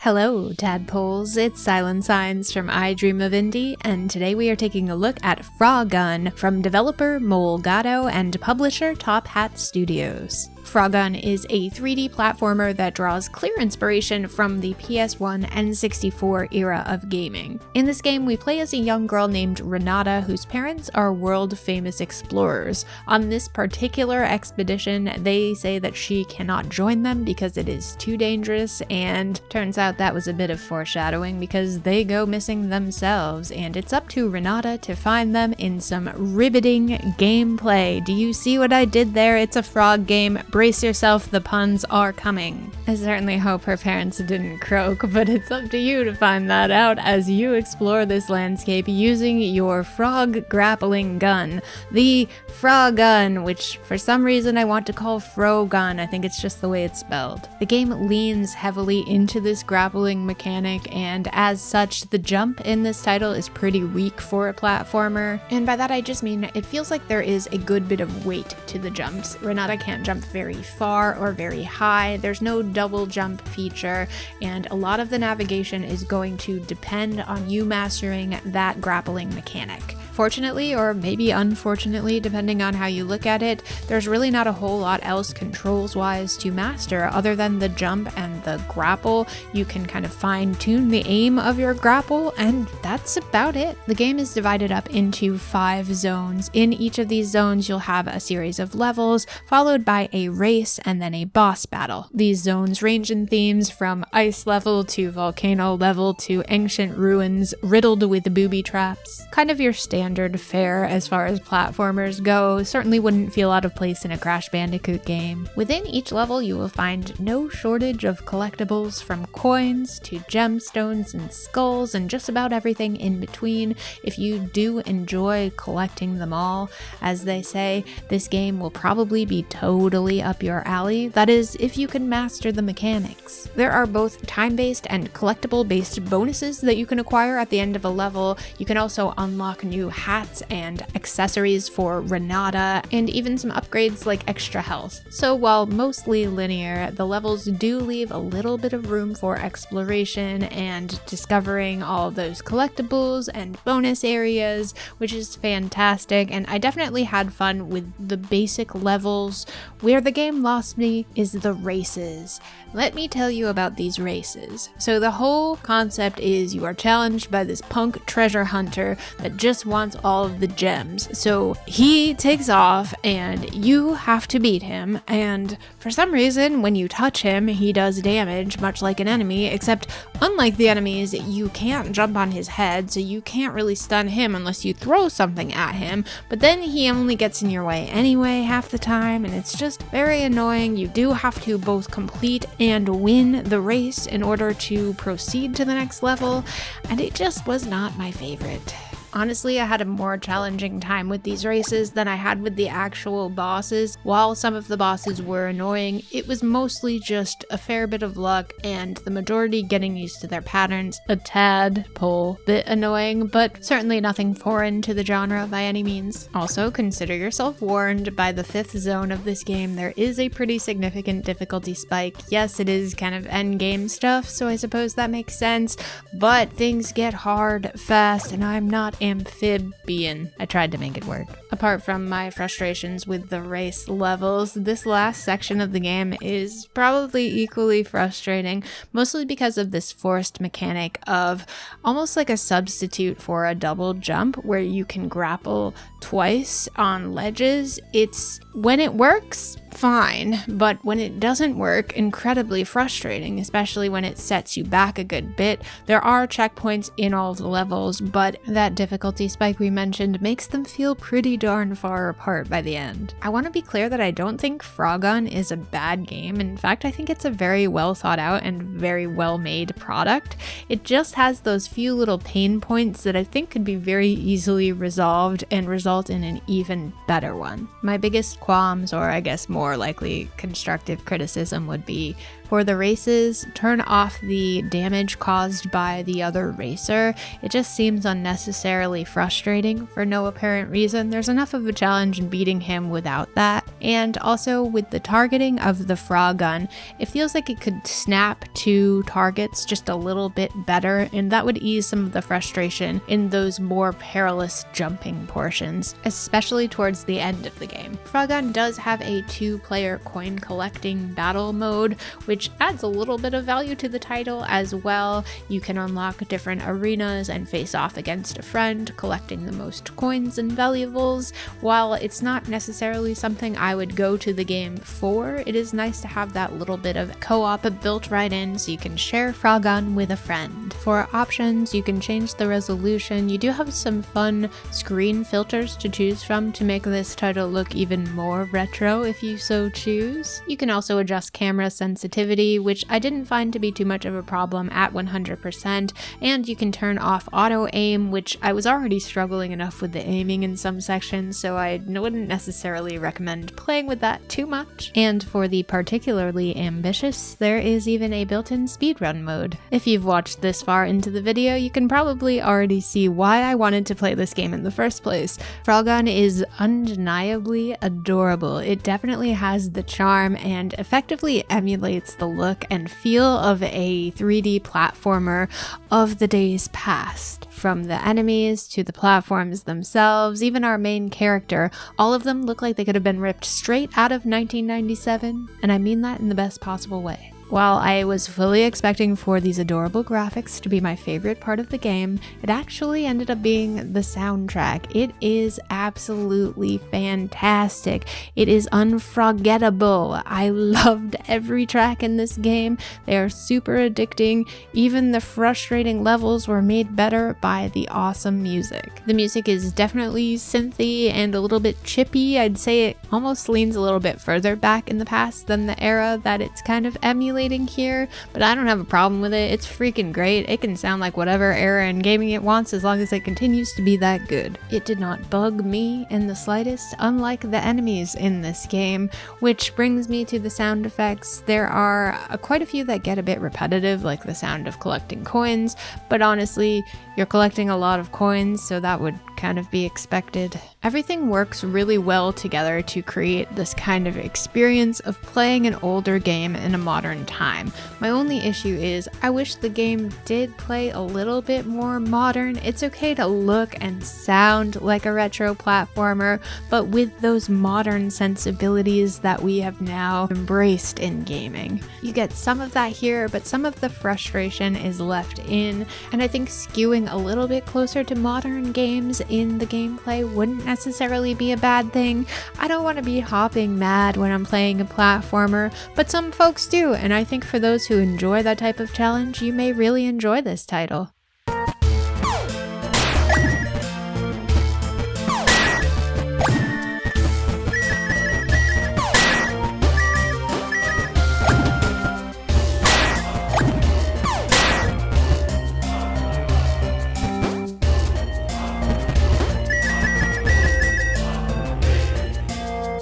Hello, tadpoles, it's Silent Signs from I Dream of Indie, and today we are taking a look at Frogun from developer Molegato and publisher Top Hat Studios. Frogun is a 3D platformer that draws clear inspiration from the PS1 N64 era of gaming. In this game, we play as a young girl named Renata whose parents are world-famous explorers. On this particular expedition, they say that she cannot join them because it is too dangerous, and turns out that was a bit of foreshadowing because they go missing themselves, and it's up to Renata to find them in some riveting gameplay. Do you see what I did there? It's a frog game. Brace yourself, the puns are coming. I certainly hope her parents didn't croak, but it's up to you to find that out as you explore this landscape using your frog grappling gun. The Frogun, which for some reason I want to call Frogun. I think it's just the way it's spelled. The game leans heavily into this grappling mechanic, and as such, the jump in this title is pretty weak for a platformer. And by that I just mean it feels like there is a good bit of weight to the jumps. Renata can't jump very far or very high. There's no double jump feature, and a lot of the navigation is going to depend on you mastering that grappling mechanic. Fortunately, or maybe unfortunately, depending on how you look at it, there's really not a whole lot else controls-wise to master other than the jump and the grapple. You can kind of fine-tune the aim of your grapple, and that's about it. The game is divided up into 5 zones. In each of these zones, you'll have a series of levels, followed by a race and then a boss battle. These zones range in themes from ice level to volcano level to ancient ruins riddled with booby traps. Kind of your standard fare as far as platformers go. Certainly wouldn't feel out of place in a Crash Bandicoot game. Within each level, you will find no shortage of collectibles, from coins to gemstones and skulls and just about everything in between. If you do enjoy collecting them all, as they say, this game will probably be totally up your alley. That is, if you can master the mechanics. There are both time-based and collectible-based bonuses that you can acquire at the end of a level. You can also unlock new hats and accessories for Renata, and even some upgrades like extra health. So while mostly linear, the levels do leave a little bit of room for exploration and discovering all of those collectibles and bonus areas, which is fantastic, and I definitely had fun with the basic levels. Where the game lost me is the races. Let me tell you about these races. So the whole concept is you are challenged by this punk treasure hunter that just wants all of the gems. So he takes off and you have to beat him, and for some reason when you touch him he does damage much like an enemy, except unlike the enemies you can't jump on his head, so you can't really stun him unless you throw something at him, but then he only gets in your way anyway half the time, and it's just very annoying. You do have to both complete and win the race in order to proceed to the next level, and it just was not my favorite. Honestly, I had a more challenging time with these races than I had with the actual bosses. While some of the bosses were annoying, it was mostly just a fair bit of luck and the majority getting used to their patterns. A tadpole bit annoying, but certainly nothing foreign to the genre by any means. Also, consider yourself warned, by the 5th zone of this game, there is a pretty significant difficulty spike. Yes, it is kind of endgame stuff, so I suppose that makes sense, but things get hard fast, and I'm not amphibian. I tried to make it work. Apart from my frustrations with the race levels, this last section of the game is probably equally frustrating, mostly because of this forced mechanic of almost like a substitute for a double jump where you can grapple twice on ledges. It's, when it works, fine, but when it doesn't work, incredibly frustrating, especially when it sets you back a good bit. There are checkpoints in all of the levels, but that difficulty spike we mentioned makes them feel pretty darn far apart by the end. I want to be clear that I don't think Frogun is a bad game. In fact, I think it's a very well thought out and very well made product. It just has those few little pain points that I think could be very easily resolved and result in an even better one. My biggest qualms, or I guess more more likely constructive criticism would be. For the races, turn off the damage caused by the other racer. It just seems unnecessarily frustrating for no apparent reason. There's enough of a challenge in beating him without that. And also with the targeting of the Frogun, it feels like it could snap to targets just a little bit better, and that would ease some of the frustration in those more perilous jumping portions, especially towards the end of the game. Frogun does have a 2-player coin collecting battle mode, which adds a little bit of value to the title as well. You can unlock different arenas and face off against a friend, collecting the most coins and valuables. While it's not necessarily something I would go to the game for, it is nice to have that little bit of co-op built right in so you can share Frogun with a friend. For options, you can change the resolution. You do have some fun screen filters to choose from to make this title look even more retro if you so choose. You can also adjust camera sensitivity, which I didn't find to be too much of a problem at 100%, and you can turn off auto aim, which I was already struggling enough with the aiming in some sections, so I wouldn't necessarily recommend playing with that too much. And for the particularly ambitious, there is even a built-in speedrun mode. If you've watched this far into the video, you can probably already see why I wanted to play this game in the first place. Frogun is undeniably adorable. It definitely has the charm and effectively emulates the look and feel of a 3D platformer of the days past. From the enemies to the platforms themselves, even our main character, all of them look like they could have been ripped straight out of 1997, and I mean that in the best possible way. While I was fully expecting for these adorable graphics to be my favorite part of the game, it actually ended up being the soundtrack. It is absolutely fantastic. It is unforgettable. I loved every track in this game. They are super addicting. Even the frustrating levels were made better by the awesome music. The music is definitely synthy and a little bit chippy. I'd say it almost leans a little bit further back in the past than the era that it's kind of emulating here, but I don't have a problem with it. It's freaking great. It can sound like whatever era in gaming it wants as long as it continues to be that good. It did not bug me in the slightest, unlike the enemies in this game, which brings me to the sound effects. There are quite a few that get a bit repetitive, like the sound of collecting coins, but honestly, you're collecting a lot of coins, so that would kind of be expected. Everything works really well together to create this kind of experience of playing an older game in a modern time. My only issue is I wish the game did play a little bit more modern. It's okay to look and sound like a retro platformer, but with those modern sensibilities that we have now embraced in gaming. You get some of that here, but some of the frustration is left in, and I think skewing a little bit closer to modern games in the gameplay wouldn't necessarily be a bad thing. I don't want to be hopping mad when I'm playing a platformer, but some folks do, and I think for those who enjoy that type of challenge, you may really enjoy this title.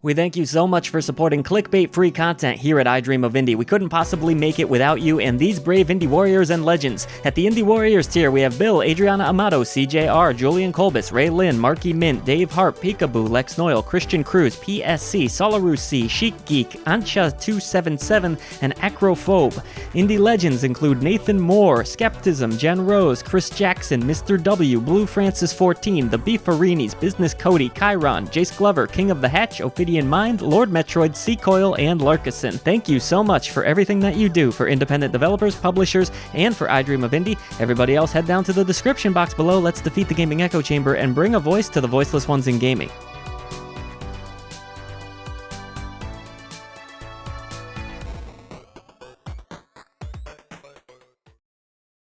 We thank you so much for supporting clickbait-free content here at I Dream of Indie. We couldn't possibly make it without you and these brave indie warriors and legends. At the Indie Warriors tier, we have Bill, Adriana Amato, CJR, Julian Kolbis, Ray Lynn, Marky Mint, Dave Harp, Peekaboo, Lex Noyle, Christian Cruz, PSC, Solaru C, Chic Geek, Ancha277, and Acrophobe. Indie legends include Nathan Moore, Skeptism, Jen Rose, Chris Jackson, Mr. W, Blue Francis 14, The Beefarinis, Business Cody, Chiron, Jace Glover, King of the Hatch, Ophidian Mind, Lord Metroid, Seacoil, and Larkison. Thank you so much for everything that you do for independent developers, publishers, and for I Dream of Indie. Everybody else, head down to the description box below. Let's defeat the gaming echo chamber and bring a voice to the voiceless ones in gaming.